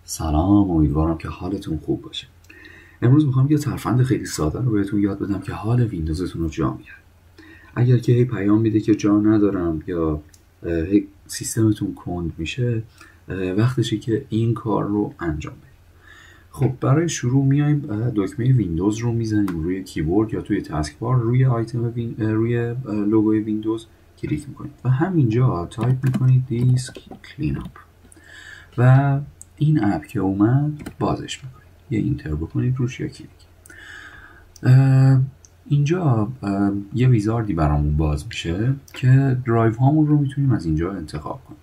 سلام، امیدوارم که حالتون خوب باشه. امروز میخوام یه ترفند خیلی ساده رو بهتون یاد بدم که حال ویندوزتون رو جا میاره. اگر که هی پیام میده که جا ندارم یا هی سیستمتون کند میشه، وقتشه که این کار رو انجام بدید. خب برای شروع میایم دکمه ویندوز رو میزنیم روی کیبورد یا توی تاسک بار روی روی لوگوی ویندوز کلیک میکنید و همینجا تایپ میکنید دیسک کلین اپ و این اپ که اومد بازش میکنید، یه اینتر بکنید روش یا کلیک. اینجا یه ویزاردی برامون باز میشه که درایو هامون رو میتونیم از اینجا انتخاب کنیم.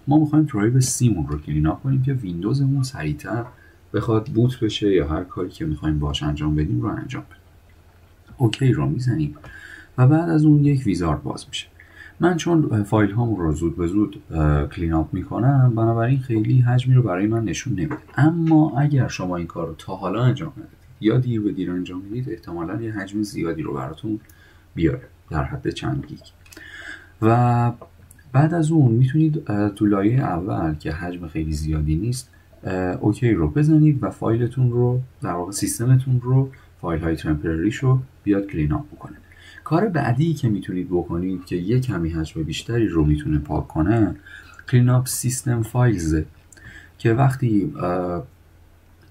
ما میخوایم درایو سیمون رو کلین اپ کنیم که ویندوزمون سریعتر بخواد بوت بشه یا هر کاری که میخوایم باش انجام بدیم رو انجام بدیم. اوکی رو میزنیم و بعد از اون یک ویزارد باز میشه. من چون فایل هامون رو زود به زود کلین اپ میکنم، بنابراین خیلی حجمی رو برای من نشون نمیده. اما اگر شما این کار رو تا حالا انجام ندید یا دیر به دیر انجام میدید، احتمالاً یه حجم زیادی رو براتون بیاره، در حد چند گیگ. و بعد از اون میتونید تو لایه اول که حجم خیلی زیادی نیست اوکی رو بزنید و فایلتون رو، در واقع سیستمتون رو، فایل های تمپرریش رو بیاد کلین اپ بکنه. کار بعدی که میتونید بکنید که یک کمی حجم بیشتری رو میتونه پاک کنه، کلین اپ سیستم فایلز، که وقتی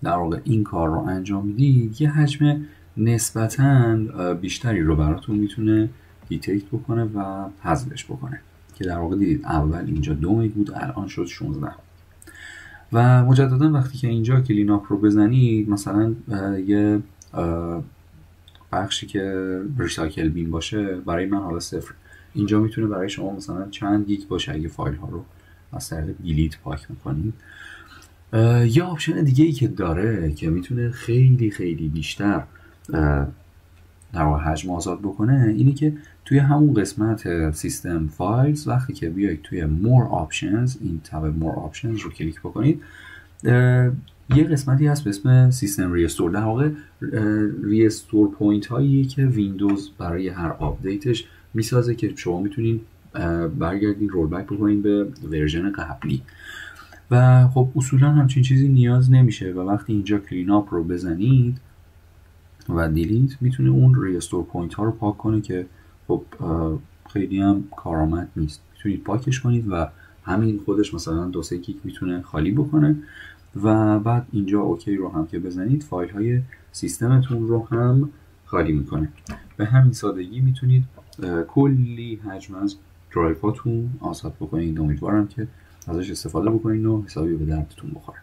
در واقع این کار رو انجام میدید یه حجم نسبتاً بیشتری رو براتون میتونه دیتکت بکنه و حذفش بکنه، که در واقع دیدید اول اینجا 2 مگ بود، الان شد 16. و مجددا وقتی که اینجا کلین اپ رو بزنید، مثلا یه بخشی که ریسایکل بین باشه برای من حالا 0، اینجا میتونه برای شما مثلا چند گیگ باشه اگه فایل ها رو از طریق دیلیت پاک میکنید. یه آپشن دیگه ای که داره که میتونه خیلی خیلی بیشتر در واقع حجم آزاد بکنه، اینه که توی همون قسمت سیستم فایلز وقتی که بیایید توی مور آپشنز، این تب مور آپشنز رو کلیک بکنید، یه قسمتی هست به اسم سیستم ریستور. در واقع ریستور پوینت هایی که ویندوز برای هر آپدیتش میسازه که شما میتونین برگردین رول بک بکنین به ورژن قبلی. و خب اصولا همچین چیزی نیاز نمیشه و وقتی اینجا کلین اپ رو بزنید و دیلیت، میتونه اون ریستور پوینت ها رو پاک کنه که خب خیلی هم کارآمد نیست. میتونید پاکش کنید و همین خودش مثلا 2-3 گیگ میتونه خالی بکنه و بعد اینجا اوکی رو هم که بزنید فایل های سیستمتون رو هم خالی میکنه. به همین سادگی میتونید کلی حجم از درایو هاتون آزاد بکنید. امیدوارم که ازش استفاده بکنید و حسابی به دردتون بخوره.